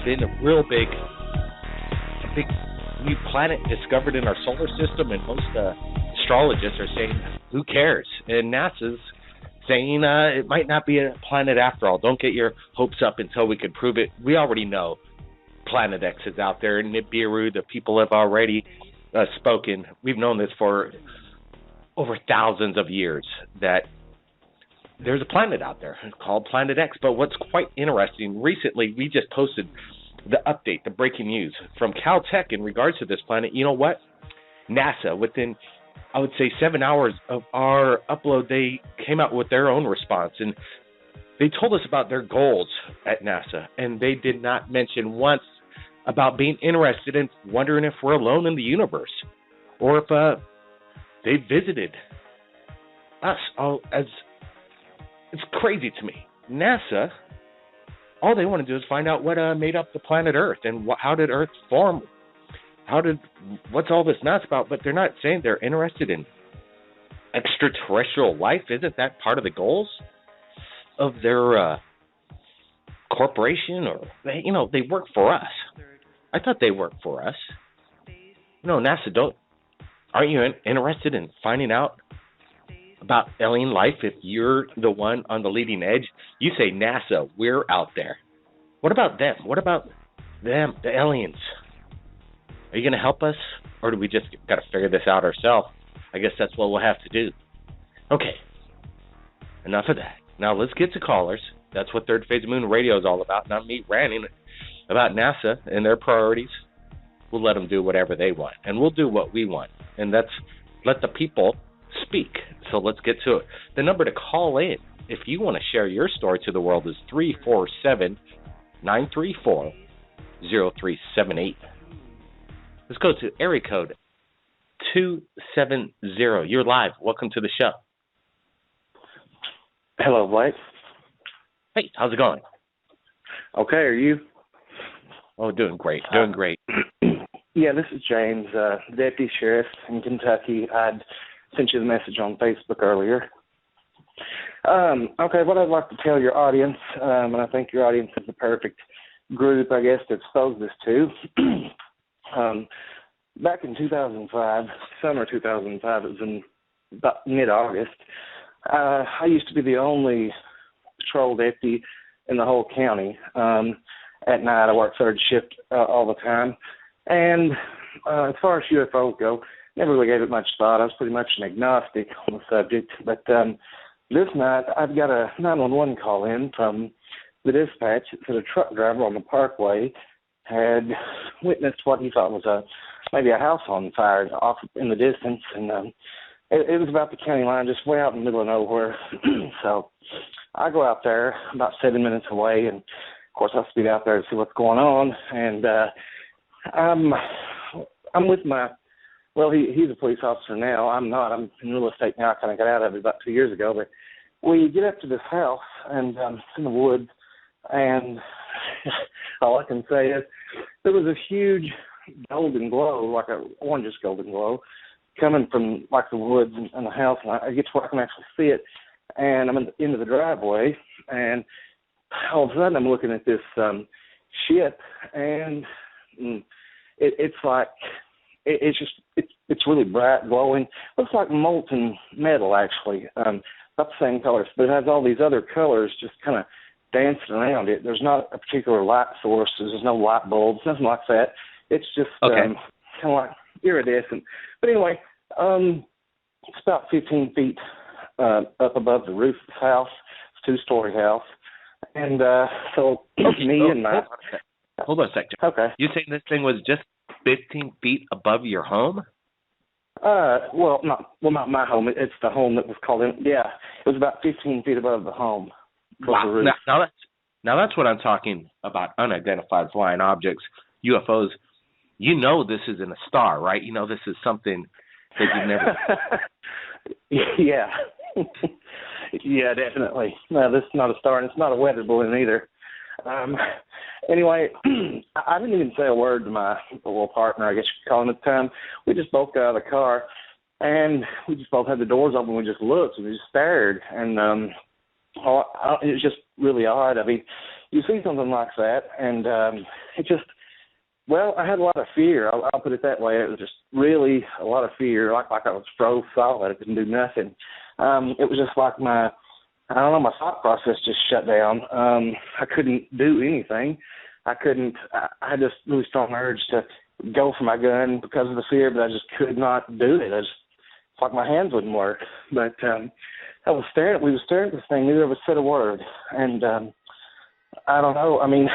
been a real big new planet discovered in our solar system, and most astrologists are saying, who cares? And NASA's saying it might not be a planet after all. Don't get your hopes up until we can prove it. We already know Planet X is out there. Nibiru, the people have already spoken. We've known this for over thousands of years, that there's a planet out there called Planet X. But what's quite interesting, recently we just posted the update, the breaking news from Caltech in regards to this planet. You know what? NASA, within, I would say, 7 hours of our upload, they came out with their own response, and they told us about their goals at NASA, and they did not mention once about being interested in wondering if we're alone in the universe, or if they visited us. It's crazy to me. NASA, all they want to do is find out what made up the planet Earth and how did Earth form. What's all this nuts about? But they're not saying they're interested in extraterrestrial life. Isn't that part of the goals of their corporation? Or they work for us. I thought they worked for us. No, NASA, aren't you interested in finding out about alien life if you're the one on the leading edge? You say, NASA, we're out there. What about them? What about them, the aliens? Are you going to help us, or do we just got to figure this out ourselves? I guess that's what we'll have to do. Okay, enough of that. Now let's get to callers. That's what Third Phase Moon Radio is all about, not me ranting about NASA and their priorities. We'll let them do whatever they want, and we'll do what we want, and that's let the people speak. So let's get to it. The number to call in, if you want to share your story to the world, is 347-934-0378. Let's go to area code 270. You're live. Welcome to the show. Hello, Blake. Hey, how's it going? Okay, are you? Oh, doing great. Doing great. Yeah, this is James, Deputy Sheriff in Kentucky. I'd sent you the message on Facebook earlier. Okay, what I'd like to tell your audience, and I think your audience is the perfect group, I guess, to expose this to. Back in 2005, summer 2005, it was in about mid-August, I used to be the only patrol deputy in the whole county. At night, I worked third shift all the time. And as far as UFOs go, never really gave it much thought. I was pretty much an agnostic on the subject. But this night, I've got a 911 call in from the dispatch that said a truck driver on the parkway had witnessed what he thought was maybe a house on fire off in the distance. And it was about the county line, just way out in the middle of nowhere. So I go out there about 7 minutes away, and, of course, I speed out there to see what's going on. And I'm with he's a police officer now. I'm not. I'm in real estate now. I kind of got out of it about 2 years ago. But we get up to this house, and it's in the woods, and all I can say is there was a huge golden glow, like an orangish golden glow, coming from like the woods and the house, and I get to where I can actually see it, and I'm into the driveway, and all of a sudden I'm looking at this ship, and it's like it's really bright, glowing. Looks like molten metal, actually. Not the same colors, but it has all these other colors just kind of dancing around it. There's not a particular light source. There's no light bulbs, nothing like that. It's just kind of like iridescent. But anyway, it's about 15 feet up above the roof of the house. It's a two-story house. And so me and my... Hold on a second. Okay. You saying this thing was just 15 feet above your home? Well, not my home. It's the home that was called in. Yeah, it was about 15 feet above the home. Wow. Now that's what I'm talking about. Unidentified flying objects, UFOs. You know this isn't a star, right? You know this is something that you've never. Yeah. Yeah, definitely. No, this is not a star, and it's not a weather balloon either. Anyway, I didn't even say a word to my little partner, I guess you could call him at the time. We just both got out of the car, and we just both had the doors open. We just looked, and we just stared, and it was just really odd. I mean, you see something like that, and it just, well, I had a lot of fear. I'll put it that way. It was just really a lot of fear, like I was froze solid. I couldn't do nothing. It was just like my thought process just shut down. I couldn't do anything. I had this really strong urge to go for my gun because of the fear, but I just could not do it. It's like my hands wouldn't work. But we were staring at this thing. Neither of us said a word. And I don't know. I mean,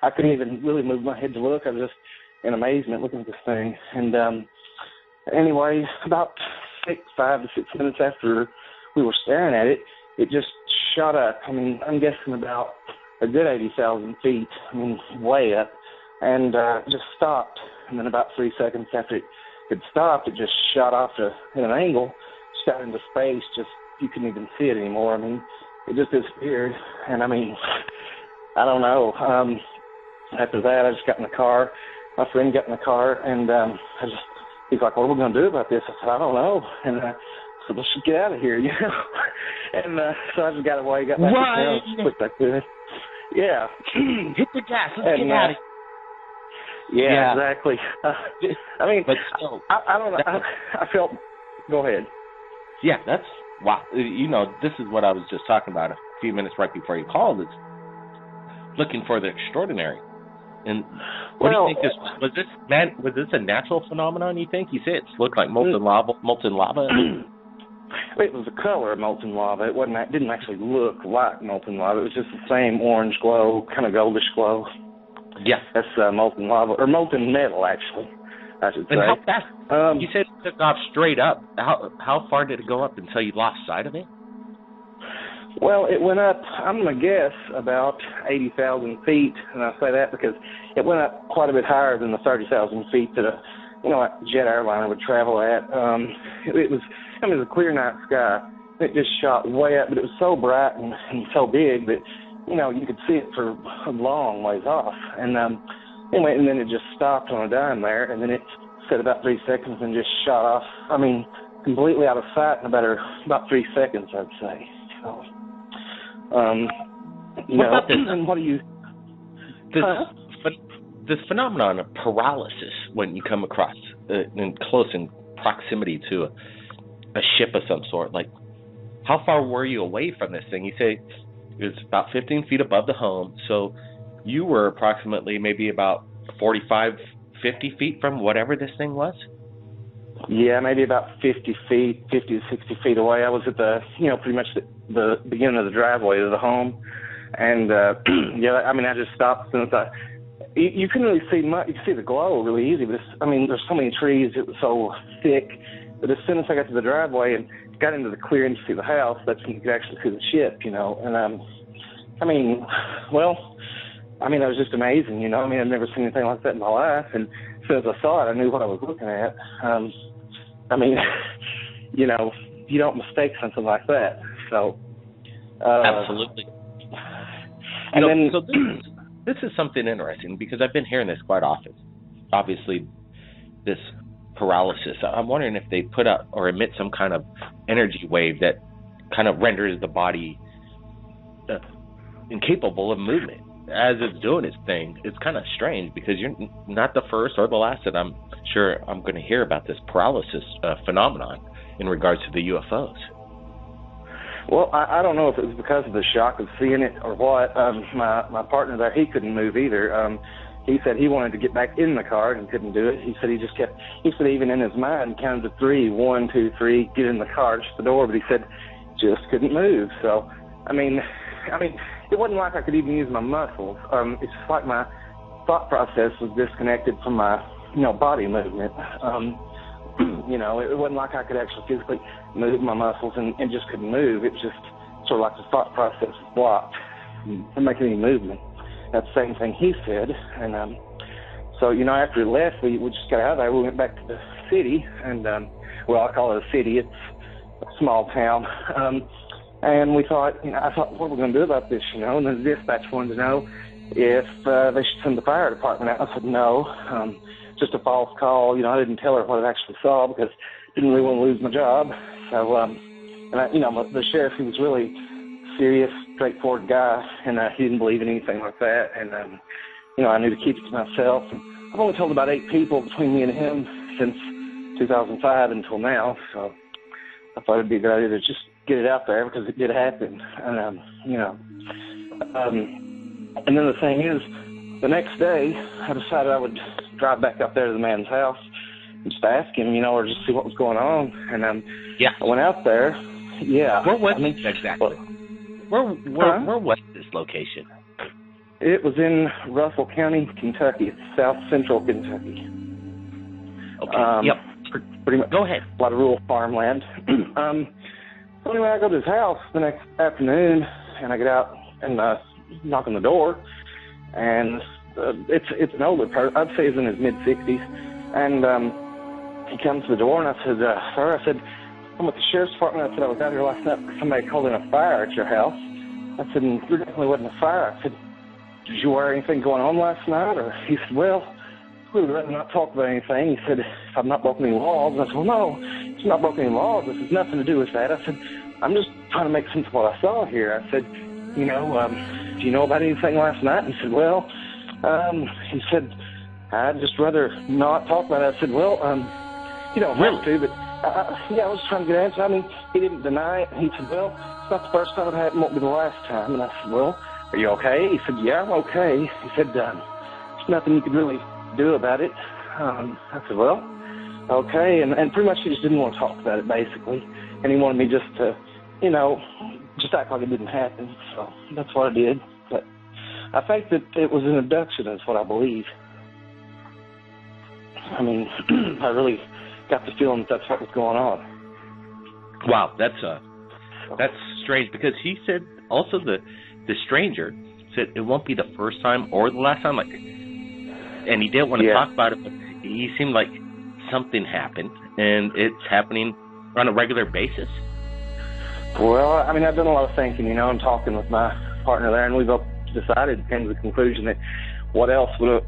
I couldn't even really move my head to look. I was just in amazement looking at this thing. And anyway, about 5 to 6 minutes after we were staring at it, it just shot up. I mean, I'm guessing about a good 80,000 feet. I mean, way up. And just stopped. And then about 3 seconds after it had stopped, it just shot off in an angle, shot into space. Just, you couldn't even see it anymore. I mean, it just disappeared. And I mean, I don't know. After that, I just got in the car. My friend got in the car, and he's like, "What are we going to do about this?" I said, "I don't know." And so let's just get out of here, you know. And so I just got away, got back to town, quick back to it. Yeah. Hit the gas. Let's get out of here. Yeah, exactly. I mean, but still, I don't know. I felt. Go ahead. Yeah, that's wow. You know, this is what I was just talking about a few minutes right before you called. It's looking for the extraordinary. And what do you think was this a natural phenomenon, you think? You say it looked like molten lava? It was the color of molten lava. It didn't actually look like molten lava. It was just the same orange glow, kind of goldish glow. Yeah. That's molten lava, or molten metal, actually, I should say. And how fast? You said it took off straight up. How far did it go up until you lost sight of it? Well, it went up, I'm going to guess, about 80,000 feet, and I say that because it went up quite a bit higher than the 30,000 feet that a jet airliner would travel at. It was a clear night sky. It just shot way up, but it was so bright and so big that, you could see it for a long ways off. And anyway, and then it just stopped on a dime there, and then it set about 3 seconds and just shot off. I mean, completely out of sight in about 3 seconds, I'd say. So, what about this? What do you... This phenomenon of paralysis when you come across in proximity to a ship of some sort, like how far were you away from this thing? You say it was about 15 feet above the home, so you were approximately maybe about 45, 50 feet from whatever this thing was? Yeah, maybe about 50 to 60 feet away. I was at pretty much the beginning of the driveway of the home. And, I just stopped as soon as you couldn't really see much. You could see the glow really easy, but there's so many trees. It was so thick. But as soon as I got to the driveway and got into the clearing to see the house, that's when you could actually see the ship, And, it was just amazing, I've never seen anything like that in my life. And as soon as I saw it, I knew what I was looking at. You don't mistake something like that. So, absolutely. And so this is something interesting because I've been hearing this quite often. Obviously, this paralysis. I'm wondering if they put out or emit some kind of energy wave that kind of renders the body incapable of movement as it's doing its thing. It's kind of strange because you're not the first or the last that I'm sure I'm going to hear about this paralysis phenomenon in regards to the UFOs. Well, I don't know if it was because of the shock of seeing it or what. My partner there, he couldn't move either. He said he wanted to get back in the car and couldn't do it. He said even in his mind counted to 3, 1, 2, 3, get in the car, just the door, but he said just couldn't move. So, it wasn't like I could even use my muscles. It's just like my thought process was disconnected from my, body movement. It wasn't like I could actually physically move my muscles and just couldn't move. It was just sort of like the thought process was blocked from making any movement. That's the same thing he said. And so, after he left, we just got out of there. We went back to the city, and, I call it a city. It's a small town. And we thought, I thought, what are we going to do about this, And then the dispatch wanted to know if they should send the fire department out. I said, no, just a false call. I didn't tell her what I actually saw because I didn't really want to lose my job. So, the sheriff, he was really serious, straightforward guy, and he didn't believe in anything like that. And, I knew to keep it to myself. And I've only told about 8 people between me and him since 2005 until now. So I thought it'd be a good idea to just get it out there because it did happen. And, and then the thing is, the next day, I decided I would drive back up there to the man's house and just ask him, or just see what was going on. And I went out there. Yeah. Where was it exactly? Where was this location? It was in Russell County, Kentucky. It's south central Kentucky. Okay. Yep. Pretty much. Go ahead. A lot of rural farmland. So anyway, I go to his house the next afternoon, and I get out and knock on the door, and it's an older person. I'd say he's in his mid-60s, and he comes to the door, and I said, "Sir," I said, "I'm with the sheriff's department." I said, "I was out here last night because somebody called in a fire at your house." I said, "And there definitely wasn't a fire." I said, "Did you aware anything going on last night?" Or he said, "Well, we would rather not talk about anything." He said, "If I've not broken any laws." And I said, "Well, no, it's not broken any laws. This has nothing to do with that." I said, "I'm just trying to make sense of what I saw here." I said, "Do you know about anything last night?" And he said, "Well," he said, "I'd just rather not talk about it." I said, "Well, you don't have to, but I was trying to get an answer." I mean, he didn't deny it. He said, "Well, it's not the first time it happened, won't be the last time." And I said, "Well, are you okay?" He said, "Yeah, I'm okay." He said, "There's nothing you could really do about it." I said, "Well, okay." And pretty much he just didn't want to talk about it, basically. And he wanted me just to, just act like it didn't happen. So that's what I did. But I think that it was an abduction is what I believe. I mean, I really got the feeling that that's what was going on. Wow, that's strange, because he said also the stranger said it won't be the first time or the last time, and he didn't want to talk about it, but he seemed like something happened, and it's happening on a regular basis. Well, I mean, I've done a lot of thinking, and talking with my partner there, and we've both decided, came to the conclusion that what else would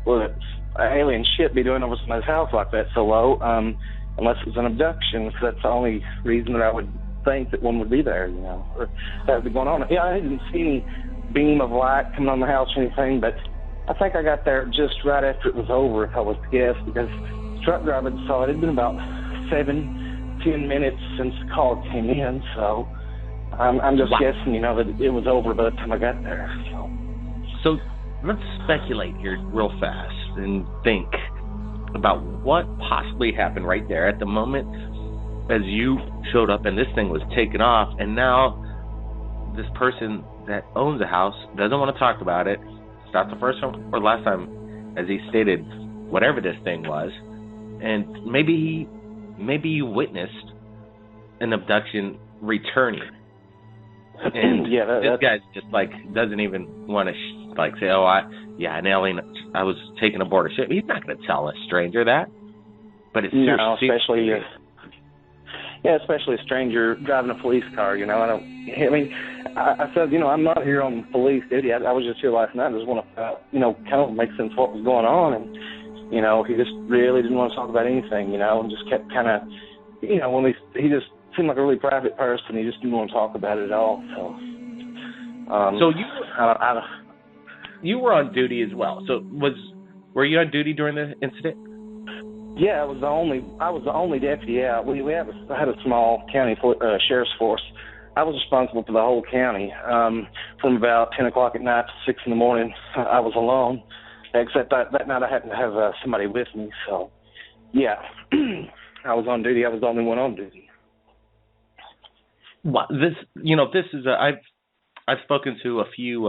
an alien ship be doing over somebody's house like that so low, unless it was an abduction. So that's the only reason that I would think that one would be there, or that would be going on. Yeah, I didn't see any beam of light coming on the house or anything, but I think I got there just right after it was over, if I was to guess, because the truck driver saw it. It had been about 7-10 minutes since the call came in, so I'm just guessing, that it was over by the time I got there. So let's speculate here real fast and think about what possibly happened right there at the moment as you showed up and this thing was taken off, and now this person that owns the house doesn't want to talk about it. It's not the first time or last time, as he stated, whatever this thing was, and maybe you witnessed an abduction returning. And this guy's just doesn't even want to say, "Oh, an alien. I was taken aboard a ship." He's not going to tell a stranger that. But it's especially especially a stranger driving a police car. I said, I'm not here on police duty. I was just here last night. I just want to, kind of make sense of what was going on. And he just really didn't want to talk about anything. And just kept kind of, when he just seemed like a really private person. He just didn't want to talk about it at all. So, you were on duty as well. So were you on duty during the incident? Yeah, I was the only deputy. Yeah, I had a small county sheriff's force. I was responsible for the whole county from about 10 o'clock at night to 6 in the morning. I was alone, except that night I happened to have somebody with me. So, yeah, I was on duty. I was the only one on duty. Well, this is I've spoken to a few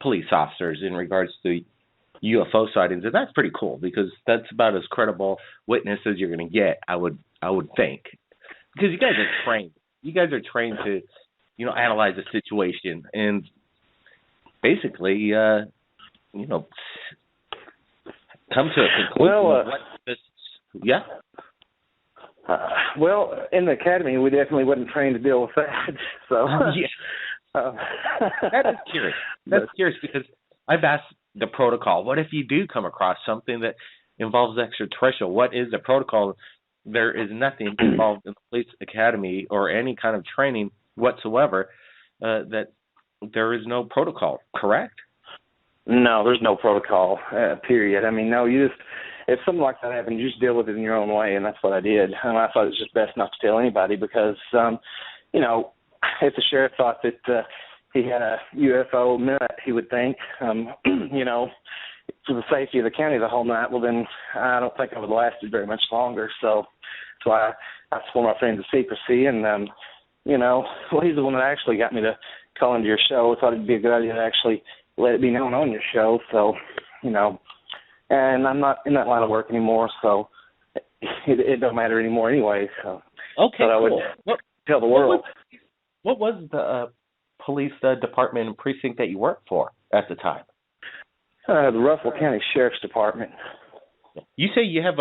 police officers in regards to UFO sightings, and that's pretty cool because that's about as credible witness as you're going to get, I would think, because you guys are trained. You guys are trained to, analyze the situation and basically, come to a conclusion. Well, in the academy, we definitely wasn't trained to deal with that. So that is curious. That's curious because I've asked the protocol. What if you do come across something that involves extraterrestrial? What is the protocol? There is nothing involved in the police academy or any kind of training whatsoever that there is no protocol, correct? No, there's no protocol, period. I mean, no, you just, if something like that happens, you just deal with it in your own way, and that's what I did. And I thought it was just best not to tell anybody because, you know, if the sheriff thought that he had a UFO minute, he would think, you know, for the safety of the county the whole night, well, then I don't think I would have lasted very much longer. So that's why I swore my friends to secrecy. And, you know, well, he's the one that actually got me to call into your show. I thought it'd be a good idea to actually let it be known on your show. So, you know, and I'm not in that line of work anymore, so it don't matter anymore anyway. So okay, cool. I would tell the world. What was the police department and precinct that you worked for at the time? The Russell County Sheriff's Department. You say you have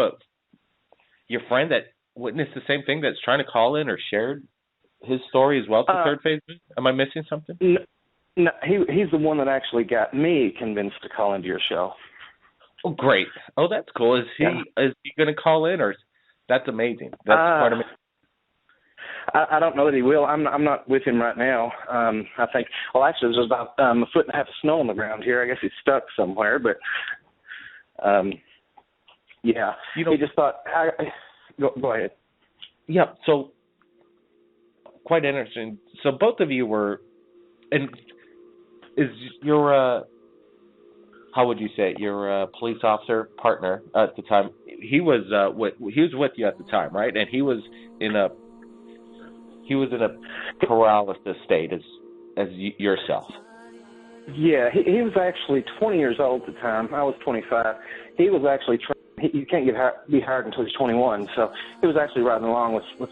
your friend that witnessed the same thing that's trying to call in or shared his story as well to Third Phase? Am I missing something? No, he's the one that actually got me convinced to call into your show. Oh, great! Oh, that's cool. Is he going to call in, or that's amazing? That's quite amazing. I don't know that he will. I'm not with him right now. I think. Well, actually, there's about a foot and a half of snow on the ground here. I guess he's stuck somewhere. But yeah, you know, he just thought. Go ahead. Yeah. So quite interesting. So both of you were, and is your how would you say it? Your police officer partner at the time? He was with you at the time, right? And he was in a paralysis state as yourself. Yeah, he was actually 20 years old at the time. I was 25. He was actually you can't be hired until he's 21. So he was actually riding along with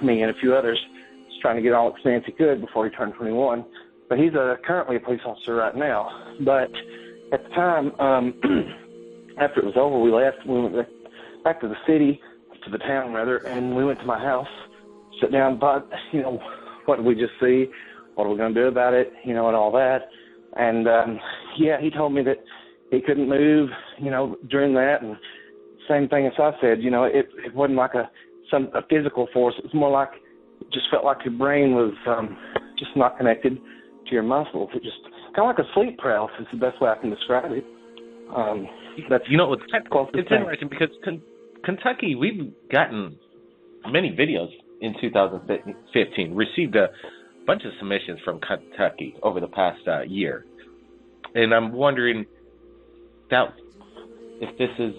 me and a few others, just trying to get all the experience he could before he turned 21. But he's currently a police officer right now. But at the time, after it was over, we left. We went back to the city, to the town rather, and we went to my house, sat down, thought, you know, what did we just see? What are we going to do about it? You know, and all that. And yeah, he told me that he couldn't move, you know, during that. And same thing as I said, you know, it wasn't like a physical force. It was more like, it just felt like your brain was just not connected to your muscles. It just kind of like a sleep paralysis is the best way I can describe it. That's, you know, it's interesting because Kentucky, we've gotten many videos in 2015, received a bunch of submissions from Kentucky over the past year. And I'm wondering if this is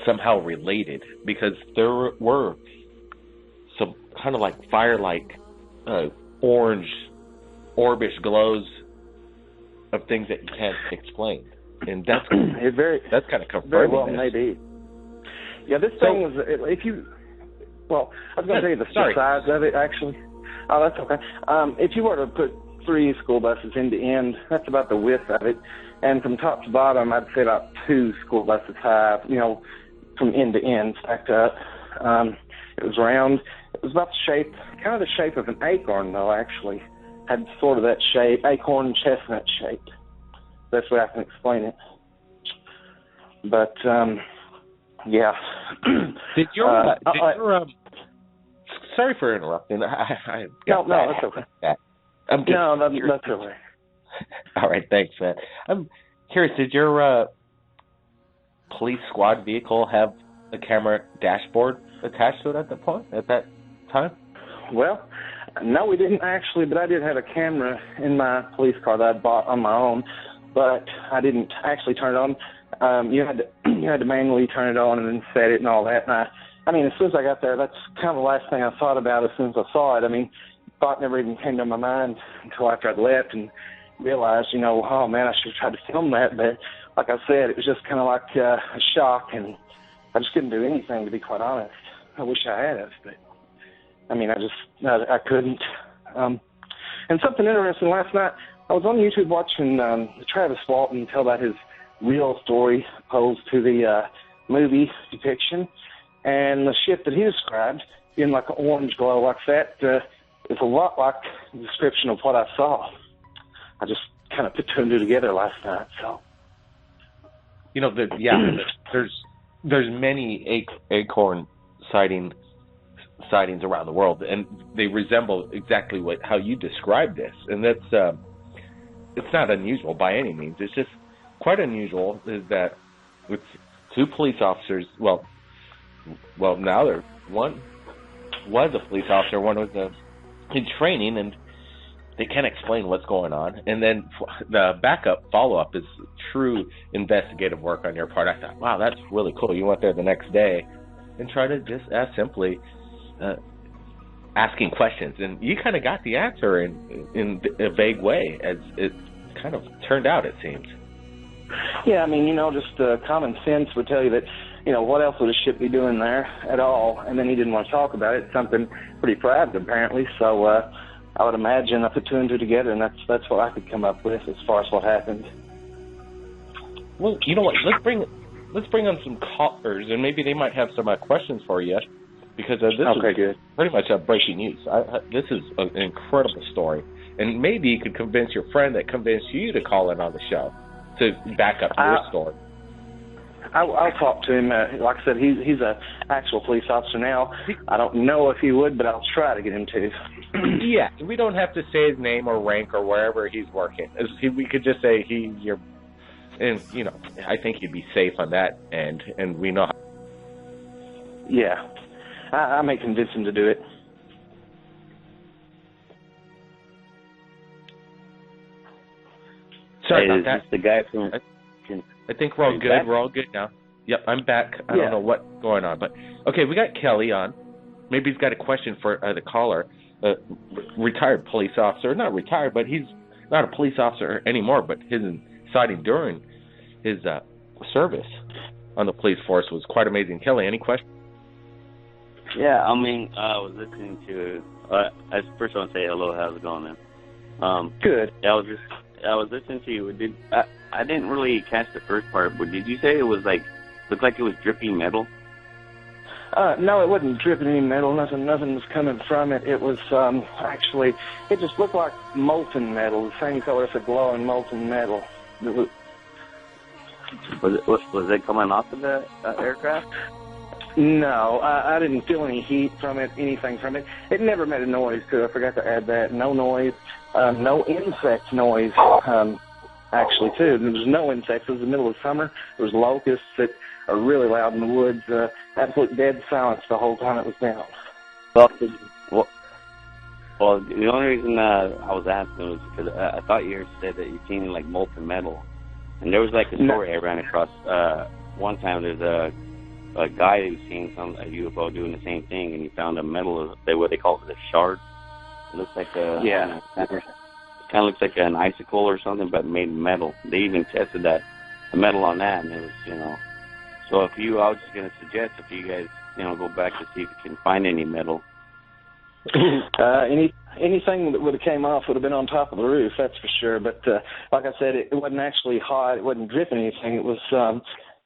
somehow related, because there were some kind of like fire-like orange, orbish glows of things that you can't explain. And that's kind of confirming very well this. Maybe. Yeah, this thing was, if you, well, I was going to tell you the size of it, actually. Oh, that's okay. If you were to put 3 school buses end to end, that's about the width of it. And from top to bottom, I'd say about 2 school buses high, you know, from end to end, stacked up. It was round. It was about the shape, kind of the shape of an acorn, though, actually. Had sort of that shape, acorn chestnut shape. That's the way I can explain it. But, yeah. Did your sorry for interrupting. No, that's okay. No, that's okay. All right, thanks, man. I'm curious, did your police squad vehicle have a camera dashboard attached to it at that time? Well, no, we didn't actually, but I did have a camera in my police car that I bought on my own, but I didn't actually turn it on. You had to manually turn it on and then set it and all that. And I mean, as soon as I got there, that's kind of the last thing I thought about as soon as I saw it. I mean, thought never even came to my mind until after I'd left and realized, you know, oh man, I should have tried to film that. But like I said, it was just kind of like a shock, and I just couldn't do anything, to be quite honest. I wish I had, but I mean, I couldn't. And something interesting, last night I was on YouTube watching Travis Walton tell about his real story opposed to the movie depiction, and the shit that he described being like an orange glow like that is a lot like the description of what I saw. I just kind of put 2 and 2 together last night. So, you know, there's many acorn sighting sightings around the world, and they resemble exactly how you described this. And that's it's not unusual by any means. It's just quite unusual is that with two police officers, well, now one was a police officer, one was in training, and they can't explain what's going on. And then the backup follow-up is true investigative work on your part. I thought, wow, that's really cool. You went there the next day and tried to just ask simply asking questions, and you kind of got the answer in a vague way, as it kind of turned out, it seems. Yeah, I mean, just common sense would tell you that, what else would a ship be doing there at all? And then he didn't want to talk about it. It's something pretty private, apparently. So I would imagine I put two and two together, and that's what I could come up with as far as what happened. Well, you know what? Let's bring on some callers, and maybe they might have some questions for you, because this is pretty much breaking news. This is an incredible story, and maybe you could convince your friend that convinced you to call in on the show to back up your story. I'll talk to him. Like I said, he's an actual police officer now. I don't know if he would, but I'll try to get him to. Yeah, we don't have to say his name or rank or wherever he's working. We could just say and I think he'd be safe on that end, and we know. Yeah, I may convince him to do it. Sorry about that. The guy from. I think we're all good. Back? We're all good now. Yep, I'm back. I don't know what's going on, but okay, we got Kelly on. Maybe he's got a question for the caller. Retired police officer, not retired, but he's not a police officer anymore. But his sighting during his service on the police force was quite amazing. Kelly, any questions? Yeah, I mean, I was listening to. First, I want to say hello. How's it going, man? Good. I was listening to you. I didn't really catch the first part, but did you say it was looked like it was dripping metal? No, it wasn't dripping any metal. Nothing was coming from it. It was actually, it just looked like molten metal, the same color as a glowing molten metal. Was it coming off of the aircraft? No, I didn't feel any heat from it, anything from it. It never made a noise, too. I forgot to add that. No noise. No insect noise, actually, too. There was no insects. It was the middle of summer. There was locusts that are really loud in the woods. Absolute dead silence the whole time it was down. Well, the only reason I was asking was because I thought you said that you'd seen molten metal. And there was a story I ran across. One time there's a guy who's seen a UFO doing the same thing, and he found a metal, what they call it, a shard. It looks like it kind of looks like an icicle or something, but made of metal. They even tested the metal on that, and it was, So I was just going to suggest if you guys, go back to see if you can find any metal. Anything that would have came off would have been on top of the roof, that's for sure. But like I said, it wasn't actually hot. It wasn't dripping anything. It was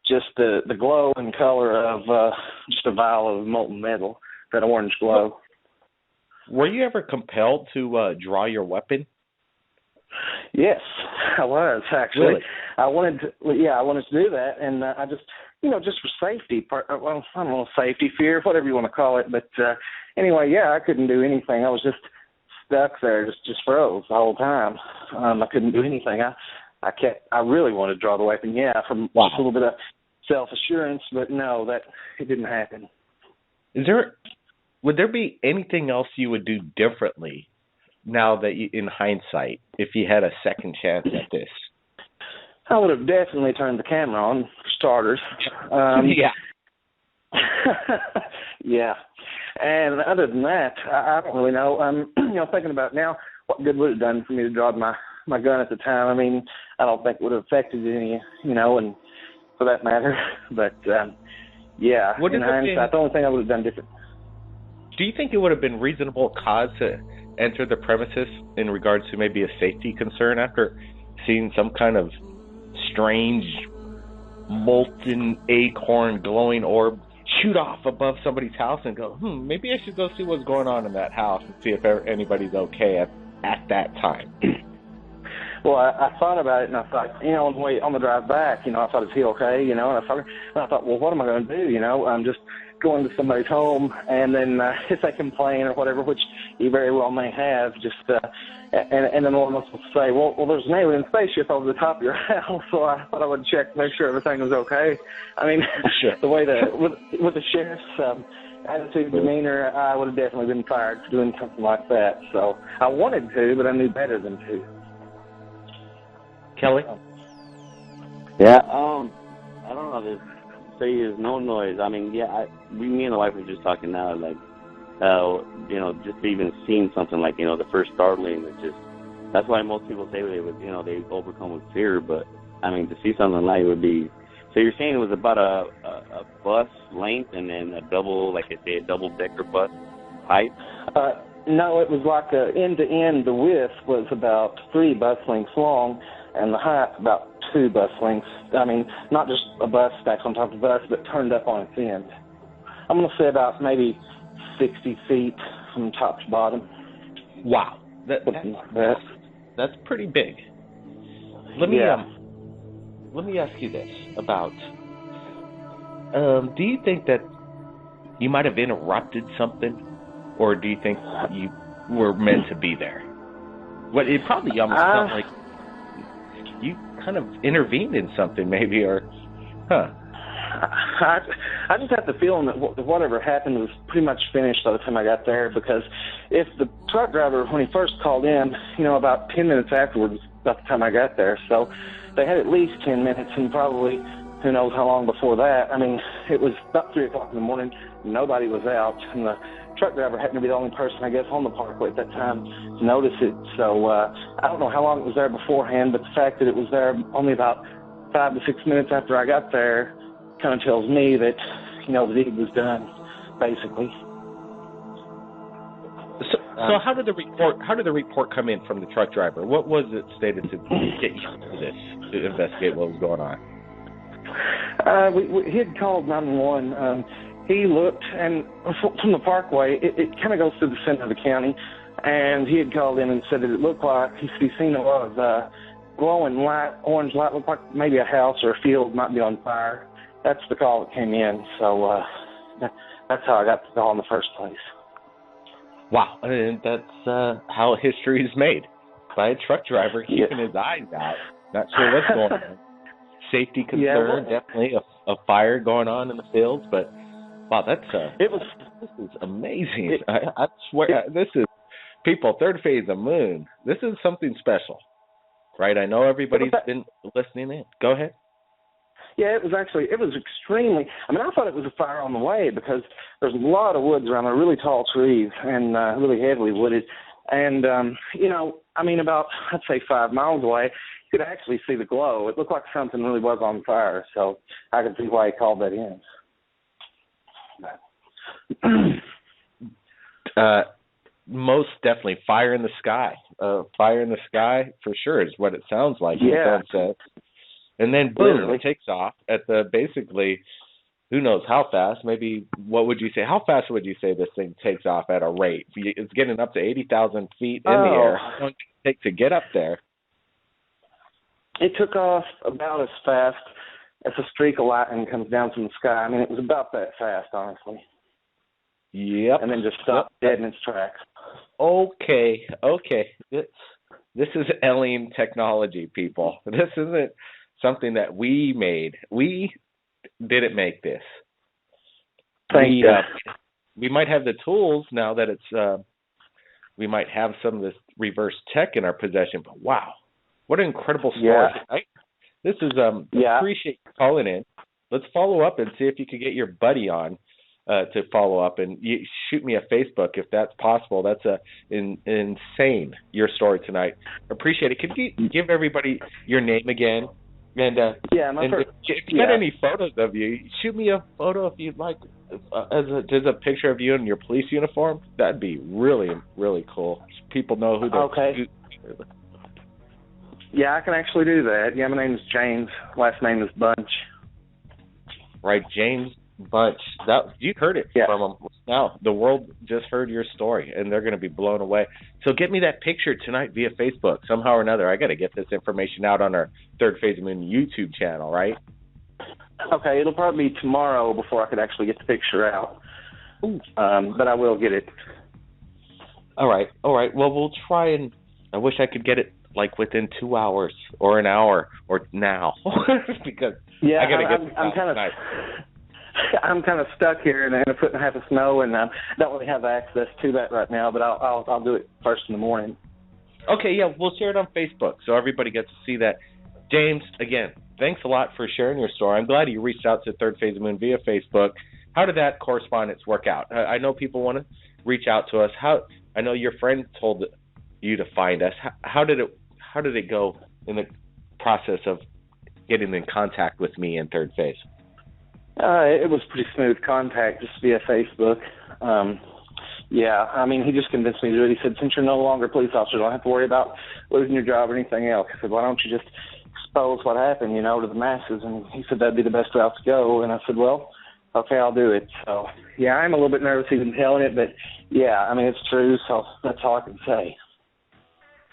just the glow and color of just a vial of molten metal, that orange glow. Were you ever compelled to draw your weapon? Yes, I was, actually. Really? I wanted to do that, and I just, just for safety, well, I don't know, safety, fear, whatever you want to call it, but anyway, I couldn't do anything. I was just stuck there, just froze the whole time. I couldn't do anything. I really wanted to draw the weapon, from a little bit of self-assurance, but no, it didn't happen. Would there be anything else you would do differently now that in hindsight, if you had a second chance at this? I would have definitely turned the camera on, for starters. Yeah. And other than that, I don't really know. Thinking about it now, what good would it have done for me to draw my gun at the time? I mean, I don't think it would have affected any, and for that matter. But, in hindsight, the only thing I would have done different. Do you think it would have been reasonable cause to enter the premises in regards to maybe a safety concern after seeing some kind of strange molten acorn glowing orb shoot off above somebody's house and go, maybe I should go see what's going on in that house and see if anybody's okay at that time? Well, I thought about it, and I thought, on the drive back, I thought, is he okay, and I thought, well, what am I going to do, just go into somebody's home, and then if they complain or whatever, which you very well may have, just and then one of us will say, well, there's an alien spaceship over the top of your house, so I thought I would check to make sure everything was okay. I mean, sure. The way with the sheriff's attitude, demeanor, I would have definitely been fired for doing something like that. So I wanted to, but I knew better than to. Kelly? Yeah, I don't know. There's no noise. I mean, yeah, me and the wife were just talking now, like, just even seeing something like, the first startling, that's why most people say they would, they overcome with fear. But I mean, to see something like it would be. So you're saying it was about a bus length and then a double-decker bus height? No, it was like end to end. The width was about 3 bus lengths long, and the height about 2 bus lengths. I mean, not just a bus stacked on top of a bus, but turned up on its end. I'm going to say about maybe 60 feet from top to bottom. Wow, that's pretty big. Let me ask you this about. Do you think that you might have interrupted something, or do you think you were meant to be there? Well, it probably almost felt like you kind of intervened in something, maybe, or, huh? I just had the feeling that whatever happened was pretty much finished by the time I got there, because if the truck driver, when he first called in, about 10 minutes afterwards, about the time I got there, so they had at least 10 minutes, and probably who knows how long before that. I mean, it was about 3 o'clock in the morning, nobody was out, and the truck driver happened to be the only person, I guess, on the parkway at that time to notice it. So I don't know how long it was there beforehand, but the fact that it was there only about 5 to 6 minutes after I got there kind of tells me that, the deed was done, basically. So how did the report come in from the truck driver? What was it stated to get you to this, to investigate what was going on? He had called 911. He looked, and from the parkway, it kind of goes through the center of the county, and he had called in and said that it looked like he's seen a lot of glowing light, orange light, looked like maybe a house or a field might be on fire. That's the call that came in, so that's how I got the call in the first place. Wow, and that's how history is made, by a truck driver keeping his eyes out, not sure what's going on. Safety concern, definitely a fire going on in the fields, but wow, this is amazing. I swear, this is, people, third phase of moon. This is something special, right? I know everybody's been listening in. Go ahead. Yeah, it was extremely, I mean, I thought it was a fire on the way because there's a lot of woods around there, really tall trees and really heavily wooded. And, about, I'd say 5 miles away, you could actually see the glow. It looked like something really was on fire, so I could see why he called that in. Most definitely fire in the sky. Fire in the sky for sure is what it sounds like. Yeah. And then boom, it takes off at basically, who knows how fast, maybe, what would you say? How fast would you say this thing takes off at a rate? It's getting up to 80,000 feet in the air. How long does it take to get up there? It took off about as fast as a streak of lightning comes down from the sky. I mean, it was about that fast, honestly. Yep. And then just stopped dead in its tracks. Okay. This is alien technology, people. This isn't something that we made. We didn't make this. We might have the tools now that it's. We might have some of this reverse tech in our possession, but wow, what an incredible story! Yeah. This is appreciate you calling in. Let's follow up and see if you could get your buddy on to follow up, and you shoot me a Facebook if that's possible. That's insane, your story tonight. Appreciate it. Could you give everybody your name again? And if you got any photos of you, shoot me a photo if you'd like. There's a picture of you in your police uniform. That'd be really, really cool. So people know who. Okay. Yeah, I can actually do that. Yeah, my name is James. Last name is Bunch. Right, James Bunch. You heard it from them. Now, the world just heard your story, and they're going to be blown away. So get me that picture tonight via Facebook, somehow or another. I got to get this information out on our Third Phase of Moon YouTube channel, right? Okay, it'll probably be tomorrow before I could actually get the picture out. But I will get it. All right. Well, we'll try, and I wish I could get it like within 2 hours or an hour or now because I got to get this out tonight. I'm kind of stuck here in a foot and a half of snow, and I don't really have access to that right now. But I'll do it first in the morning. Okay, yeah, we'll share it on Facebook so everybody gets to see that. James, again, thanks a lot for sharing your story. I'm glad you reached out to Third Phase of the Moon via Facebook. How did that correspondence work out? I know people want to reach out to us. I know your friend told you to find us. How did it go in the process of getting in contact with me and Third Phase? It was pretty smooth contact just via Facebook. Yeah, I mean, he just convinced me to do it. He said, since you're no longer a police officer, you don't have to worry about losing your job or anything else. He said, why don't you just expose what happened, to the masses? And he said that'd be the best route to go. And I said, well, okay, I'll do it. So, yeah, I'm a little bit nervous even telling it, but, yeah, I mean, it's true, so that's all I can say.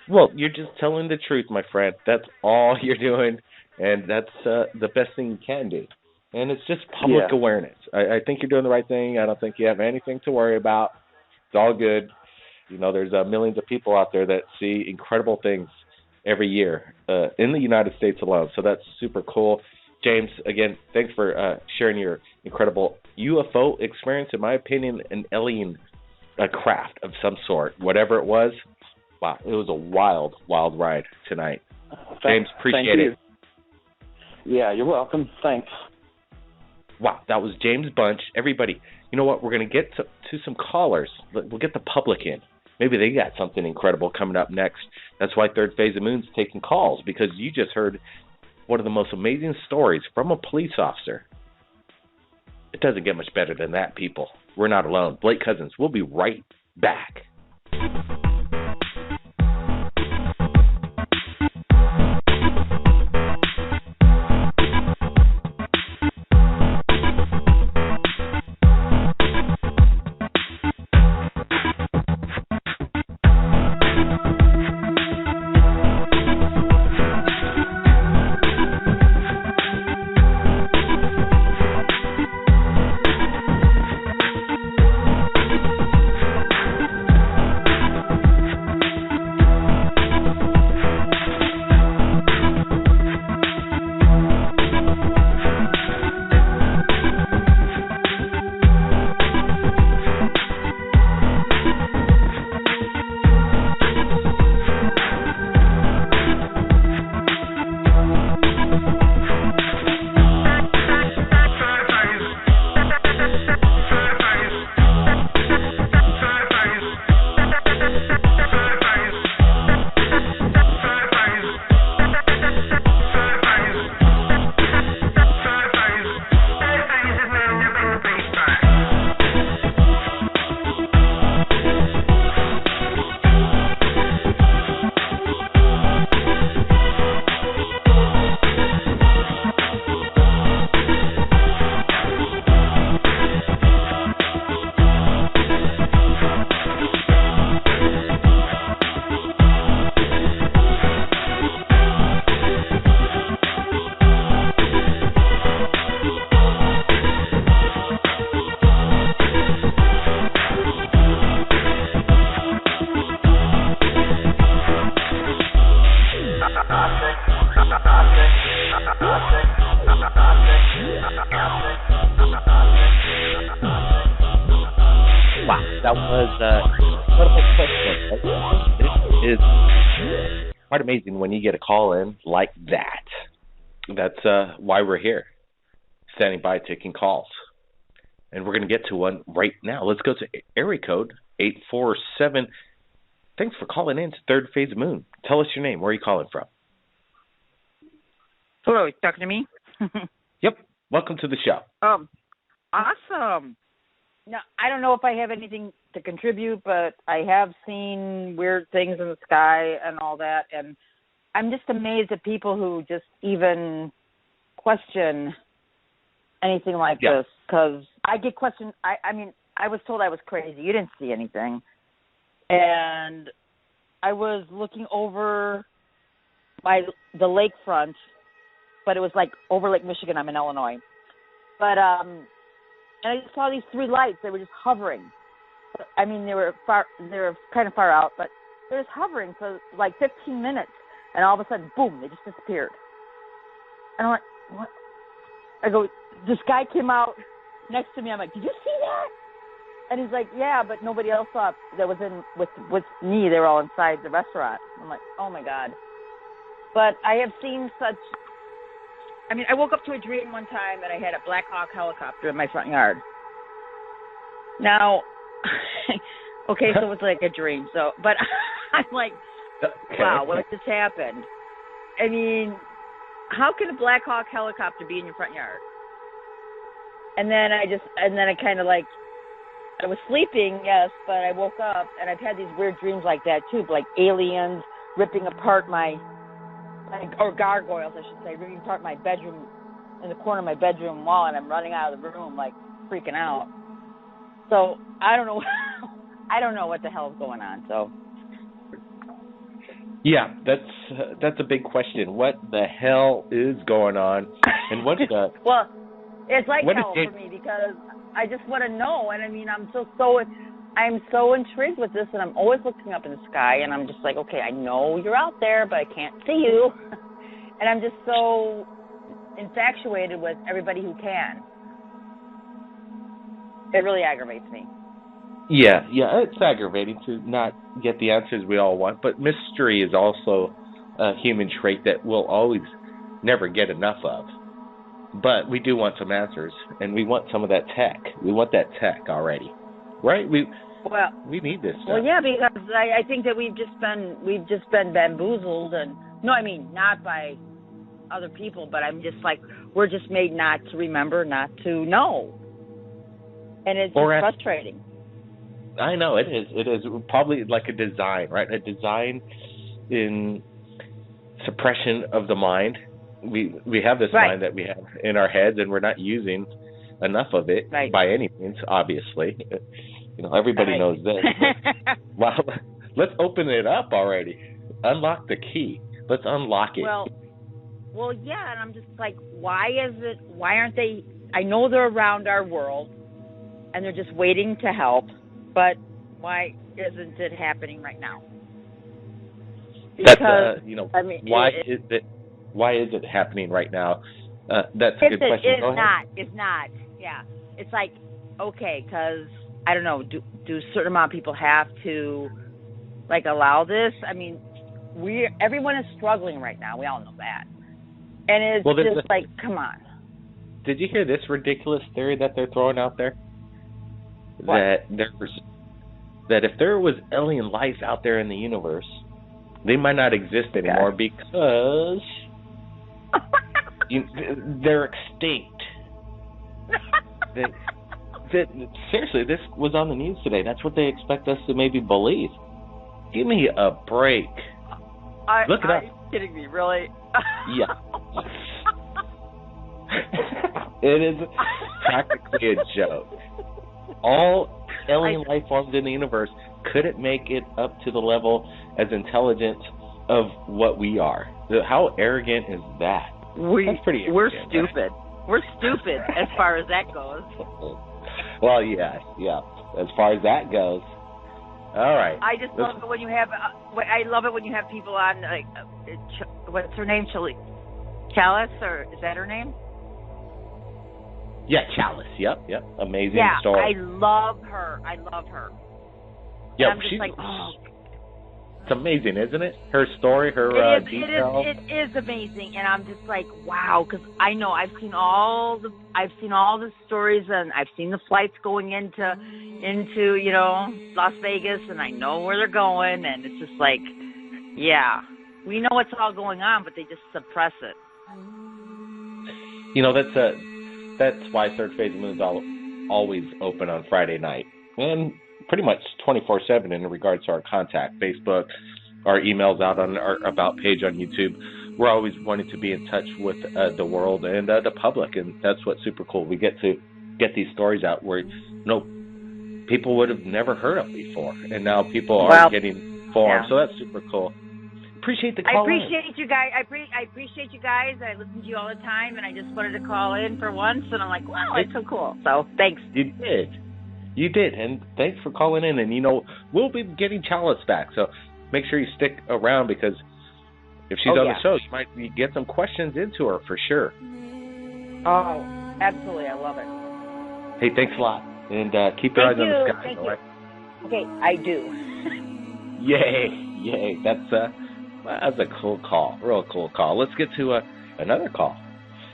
Well, you're just telling the truth, my friend. That's all you're doing, and that's the best thing you can do. And it's just public awareness. I think you're doing the right thing. I don't think you have anything to worry about. It's all good. There's millions of people out there that see incredible things every year in the United States alone. So that's super cool. James, again, thanks for sharing your incredible UFO experience. In my opinion, an alien craft of some sort, whatever it was. Wow, it was a wild, wild ride tonight. James, appreciate it. Yeah, you're welcome. Thanks. Wow, that was James Bunch. Everybody, you know what? We're going to get to some callers. We'll get the public in. Maybe they got something incredible coming up next. That's why Third Phase of Moon's taking calls, because you just heard one of the most amazing stories from a police officer. It doesn't get much better than that, people. We're not alone. Blake Cousins, we'll be right back. That was incredible question. It is quite amazing when you get a call in like that. That's why we're here, standing by taking calls. And we're going to get to one right now. Let's go to area code 847. Thanks for calling in to Third Phase of Moon. Tell us your name. Where are you calling from? Hello, you talking to me? Yep. Welcome to the show. Awesome. Now, I don't know if I have anything to contribute, but I have seen weird things in the sky and all that, and I'm just amazed at people who just even question anything like this, because I get questioned. I mean, I was told I was crazy. You didn't see anything. And I was looking over the lakefront, but it was like over Lake Michigan. I'm in Illinois. But and I just saw these 3 lights. They were just hovering. I mean, they were kind of far out, but they were just hovering for like 15 minutes, and all of a sudden, boom, they just disappeared. And I'm like, what? I go, this guy came out next to me. I'm like, did you see that? And he's like, yeah, but nobody else saw it that was in with me. They were all inside the restaurant. I'm like, oh, my God. But I have seen such – I mean, I woke up to a dream one time that I had a Black Hawk helicopter in my front yard. Now, okay, so it's like a dream. So, but I'm like, wow, what just happened? I mean, how can a Black Hawk helicopter be in your front yard? And then I kind of like, I was sleeping, yes, but I woke up, and I've had these weird dreams like that, too, like aliens ripping apart or gargoyles, I should say, ripping apart my bedroom, in the corner of my bedroom wall, and I'm running out of the room, like, freaking out. So, I don't know. I don't know what the hell is going on, so. Yeah, that's a big question. What the hell is going on? And what the... Well, it's like hell for me, because I just want to know, and I mean, I'm so intrigued with this, and I'm always looking up in the sky, and I'm just like, okay, I know you're out there, but I can't see you, and I'm just so infatuated with everybody who can. It really aggravates me. Yeah, it's aggravating to not get the answers we all want, but mystery is also a human trait that we'll always never get enough of. But we do want some answers, and we want some of that tech. We want that tech already, right? We need this stuff. Well, yeah, because I think that we've just been bamboozled, and no, I mean not by other people, but I'm just like, we're just made not to remember, not to know, and it's just frustrating. I know it is. It is probably like a design, right? A design in suppression of the mind. We have this mind that we have in our heads, and we're not using enough of it by any means, obviously. You know, everybody knows this. Well, let's open it up already. Unlock the key. Let's unlock it. Well, yeah, and I'm just like, why aren't they, I know they're around our world, and they're just waiting to help, but why isn't it happening right now? Because, why is it happening right now? That's a good question. It's not. Yeah. It's like, okay, because, I don't know, do a certain amount of people have to, like, allow this? I mean, everyone is struggling right now. We all know that. And it's just like, come on. Did you hear this ridiculous theory that they're throwing out there? What? That if there was alien life out there in the universe, they might not exist anymore because they're extinct. Seriously, this was on the news today. That's what they expect us to maybe believe. Give me a break. Look it up. Are you kidding me? Really? Yeah. It is practically a joke. All alien life forms in the universe couldn't make it up to the level as intelligent of what we are. How arrogant is that? That's pretty arrogant. We're stupid. Right? We're stupid as far as that goes. Well, yeah. As far as that goes. All right. I just love it when you have. I love it when you have people on. Like, what's her name? Chalice, or is that her name? Yeah, Chalice. Yep. Amazing I story. love her. Yeah, she's like, it's amazing, isn't it? Her story, her details. It is amazing, and I'm just like, wow, because I know I've seen all the stories, and I've seen the flights going into Las Vegas, and I know where they're going, and it's just like, yeah, we know what's all going on, but they just suppress it. You know, that's why Third Phase Moon is always open on Friday night, and pretty much 24/7 in regards to our contact, Facebook, our emails out on our About page on YouTube. We're always wanting to be in touch with the world and the public, and that's what's super cool. We get to get these stories out where people would have never heard of before, and now people are getting formed, so that's super cool. Appreciate the call. I appreciate you guys. I appreciate you guys. I listen to you all the time, and I just wanted to call in for once. And I'm like, wow, it's so cool. So thanks. You did, and thanks for calling in. And we'll be getting Chalice back, so make sure you stick around, because if she's on the show, you might get some questions into her for sure. Oh, absolutely. I love it. Hey, thanks a lot. And keep your eyes on the sky. Thank you. Okay, I do. Yay. That's a cool call. Real cool call. Let's get to another call.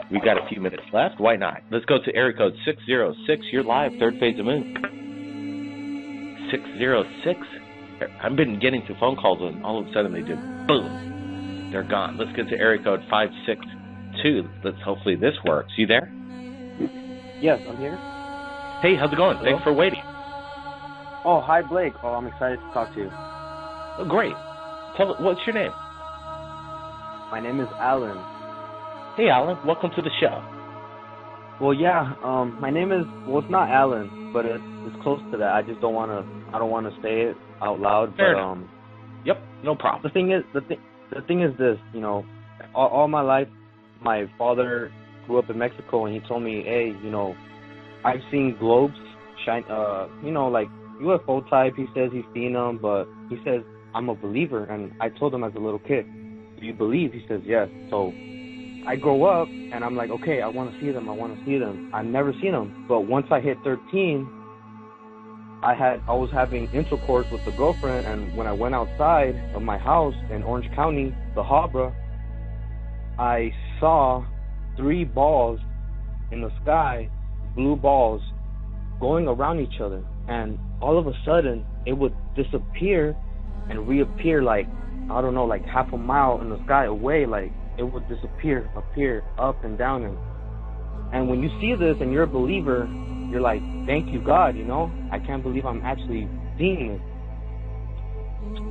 We've got a few minutes left. Why not? Let's go to area code 606. You're live, third phase of Moon. 606. I've been getting to phone calls, and all of a sudden they do boom. They're gone. Let's get to area code 562. Hopefully this works. You there? Yes, I'm here. Hey, how's it going? Hello? Thanks for waiting. Oh, hi, Blake. Oh, I'm excited to talk to you. Oh, great. What's your name? My name is Alan. Hey, Alan. Welcome to the show. Well, yeah. My name is. Well, it's not Alan, but it's close to that. I just don't want to. I don't want to say it out loud. Fair but enough. Yep. No problem. The thing is this. All my life, my father grew up in Mexico, and he told me, hey, I've seen globes shine. Like UFO type. He says he's seen them, but he says I'm a believer, and I told him as a little kid, do you believe? He says yes. So I grow up, and I'm like, okay, I want to see them. I've never seen them, but once I hit 13, I was having intercourse with a girlfriend, and when I went outside of my house in Orange County, the Harbor, I saw 3 balls in the sky, blue balls, going around each other, and all of a sudden it would disappear and reappear, like, I don't know, like half a mile in the sky away. Like it would disappear, appear up and down, and when you see this and you're a believer, you're like, thank you, God, I can't believe I'm actually seeing this.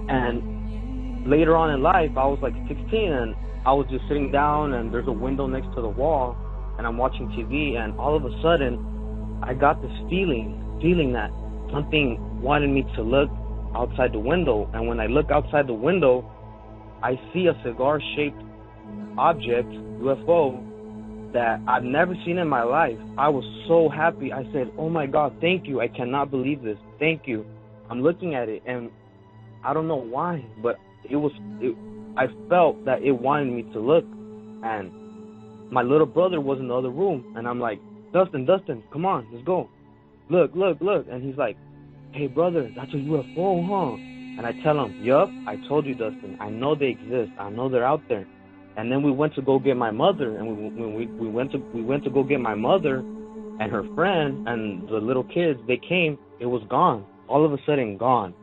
And later on in life, I was like 16, and I was just sitting down, and there's a window next to the wall, and I'm watching TV, and all of a sudden I got this feeling that something wanted me to look outside the window. And when I look outside the window, I see a cigar-shaped object, UFO, that I've never seen in my life. I was so happy. I said, oh my God, thank you. I cannot believe this. Thank you. I'm looking at it, and I don't know why, but I felt that it wanted me to look. And my little brother was in the other room, and I'm like, Dustin, come on, let's go. Look. And he's like, hey, brother, that's a UFO, huh? And I tell him, yup, I told you, Dustin. I know they exist. I know they're out there. And then we went to go get my mother, and when we went to go get my mother and her friend and the little kids, they came. It was gone. All of a sudden, gone.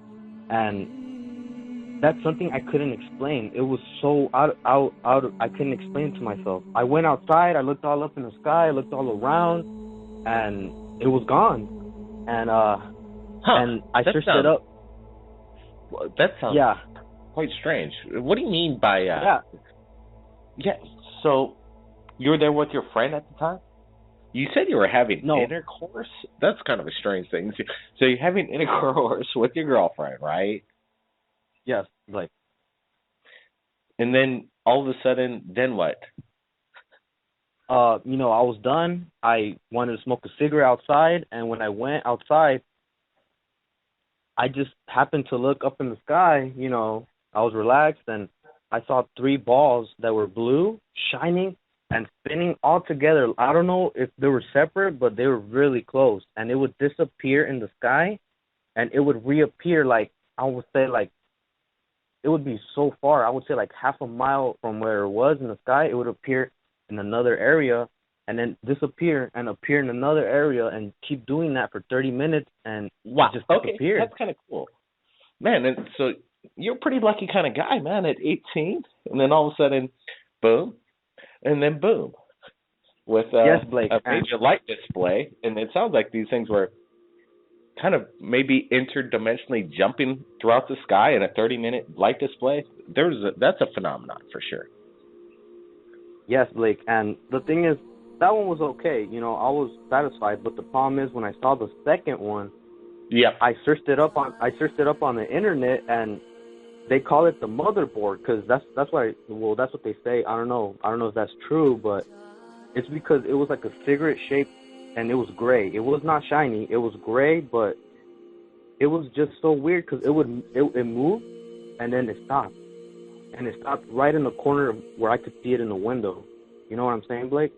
And that's something I couldn't explain. It was so out. I couldn't explain it to myself. I went outside. I looked all up in the sky. I looked all around, and it was gone. And and I searched it up. That sounds quite strange. What do you mean by Yeah, so you were there with your friend at the time? You said you were having intercourse? That's kind of a strange thing. So you're having intercourse with your girlfriend, right? Yes, like. And then all of a sudden, then what? I was done. I wanted to smoke a cigarette outside, and when I went outside, I just happened to look up in the sky. I was relaxed, and I saw 3 balls that were blue, shining, and spinning all together. I don't know if they were separate, but they were really close. And it would disappear in the sky, and it would reappear, like, I would say, like, it would be so far. I would say, like, half a mile from where it was in the sky. It would appear in another area, and then disappear and appear in another area, and keep doing that for 30 minutes, and just disappear. That's kind of cool. Man, and so you're a pretty lucky kind of guy, man, at 18, and then all of a sudden, boom, and then boom, with yes, Blake, a major light display. And it sounds like these things were kind of maybe interdimensionally jumping throughout the sky in a 30-minute light display. That's a phenomenon for sure. Yes, Blake, and the thing is, that one was okay. I was satisfied, but the problem is when I saw the second one, yep, I searched it up on the internet, and they call it the motherboard because that's why. Well, that's what they say. I don't know if that's true, but it's because it was like a cigarette shape, and it was gray. It was not shiny. It was gray, but it was just so weird because it moved, and then it stopped, and it stopped right in the corner where I could see it in the window. You know what I'm saying, Blake?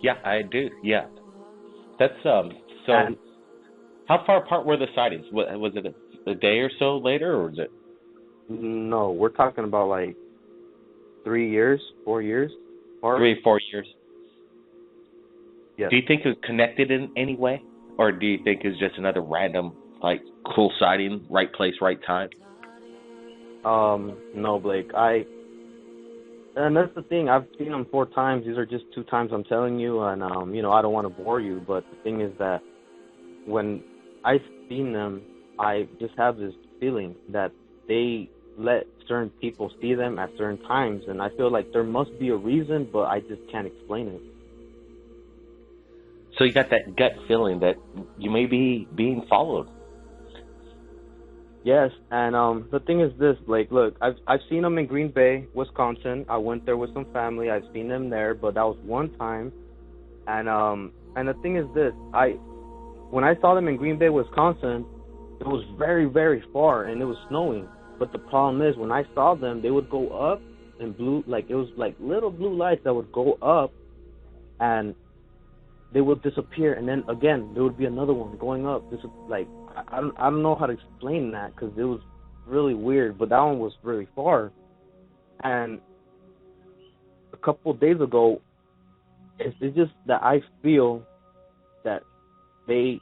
Yeah, I do. Yeah, that's so. And how far apart were the sightings? Was it a day or so later, or was it? No, we're talking about like 3 years, 4 years. Apart. 3 or 4 years. Yes. Do you think it was connected in any way, or do you think it's just another random, like, cool sighting, right place, right time? No, Blake. And that's the thing. I've seen them 4 times. These are just 2 times I'm telling you, and you know, I don't want to bore you, but the thing is that when I've seen them, I just have this feeling that they let certain people see them at certain times, and I feel like there must be a reason, but I just can't explain it. So you got that gut feeling that you may be being followed. Yes, and the thing is this, Blake. Look, I've seen them in Green Bay, Wisconsin. I went there with some family. I've seen them there, but that was one time. And the thing is this, when I saw them in Green Bay, Wisconsin, it was very, very far, and it was snowing. But the problem is, when I saw them, they would go up in blue, like it was like little blue lights that would go up, and they would disappear, and then again there would be another one going up. This is like I don't know how to explain that because it was really weird. But that one was really far, and a couple of days ago, it's just that I feel that they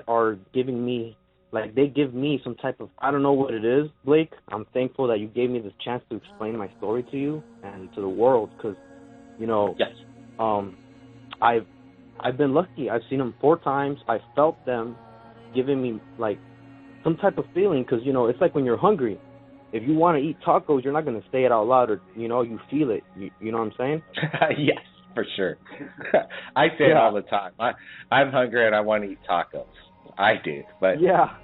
are giving me, like, they give me some type of, I don't know what it is, Blake. I'm thankful that you gave me this chance to explain my story to you and to the world because, you know, yes. I've been lucky. I've seen them 4 times. I felt them giving me, like, some type of feeling because, you know, it's like when you're hungry. If you want to eat tacos, you're not going to say it out loud or, you know, you feel it. You know what I'm saying? Yes, for sure. I say it all the time. I'm hungry and I want to eat tacos. I do, but... Yeah.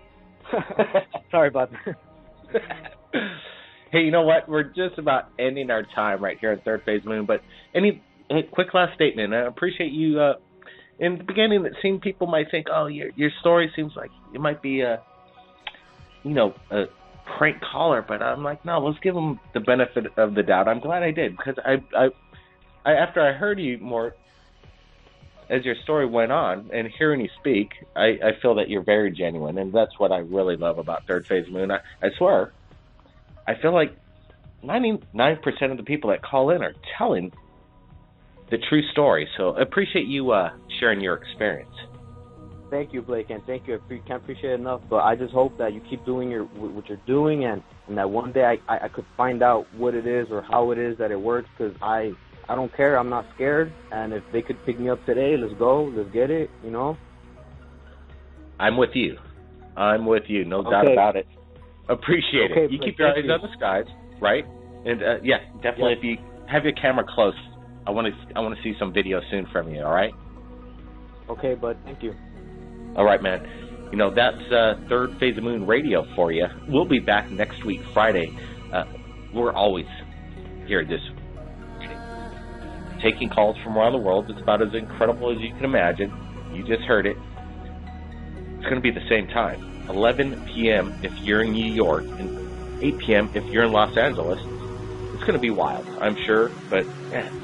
Sorry about that. Hey, you know what? We're just about ending our time right here at Third Phase Moon, but any quick last statement. I appreciate you... in the beginning, it seemed people might think, oh, your story seems like it might be a prank caller, but I'm like, no, let's give them the benefit of the doubt. I'm glad I did, because I after I heard you more as your story went on and hearing you speak, I feel that you're very genuine, and that's what I really love about Third Phase Moon. I swear, I feel like 99% of the people that call in are telling the true story. So I appreciate you sharing your experience. Thank you, Blake, and thank you. I can't appreciate it enough, but I just hope that you keep doing what you're doing, and that one day I could find out what it is or how it is that it works, because I don't care. I'm not scared, and if they could pick me up today, let's go. Let's get it, you know? I'm with you. No doubt about it. Appreciate it. You keep your eyes on the skies, right? And, yeah, definitely if you have your camera close, I want to see some video soon from you, all right? Okay, bud. Thank you. All right, man. You know, that's Third Phase of Moon Radio for you. We'll be back next week, Friday. We're always here at this, taking calls from around the world. It's about as incredible as you can imagine. You just heard it. It's going to be the same time, 11 p.m. if you're in New York, and 8 p.m. if you're in Los Angeles. It's going to be wild, I'm sure, but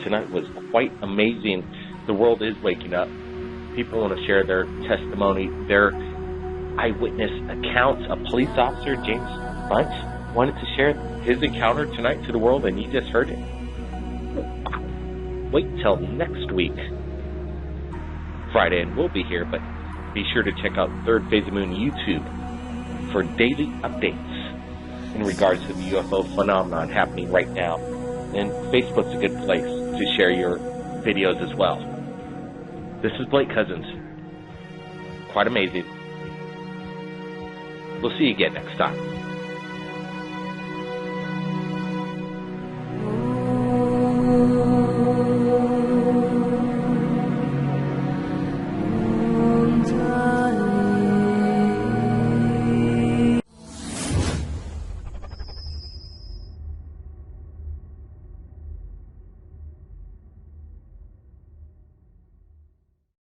tonight was quite amazing. The world is waking up. People want to share their testimony, their eyewitness accounts. A police officer, James Bunch, wanted to share his encounter tonight to the world, and you just heard it. Wait till next week, Friday, and we'll be here, but be sure to check out Third Phase of Moon YouTube for daily updates in regards to the UFO phenomenon happening right now. And Facebook's a good place to share your videos as well. This is Blake Cousins. Quite amazing. We'll see you again next time.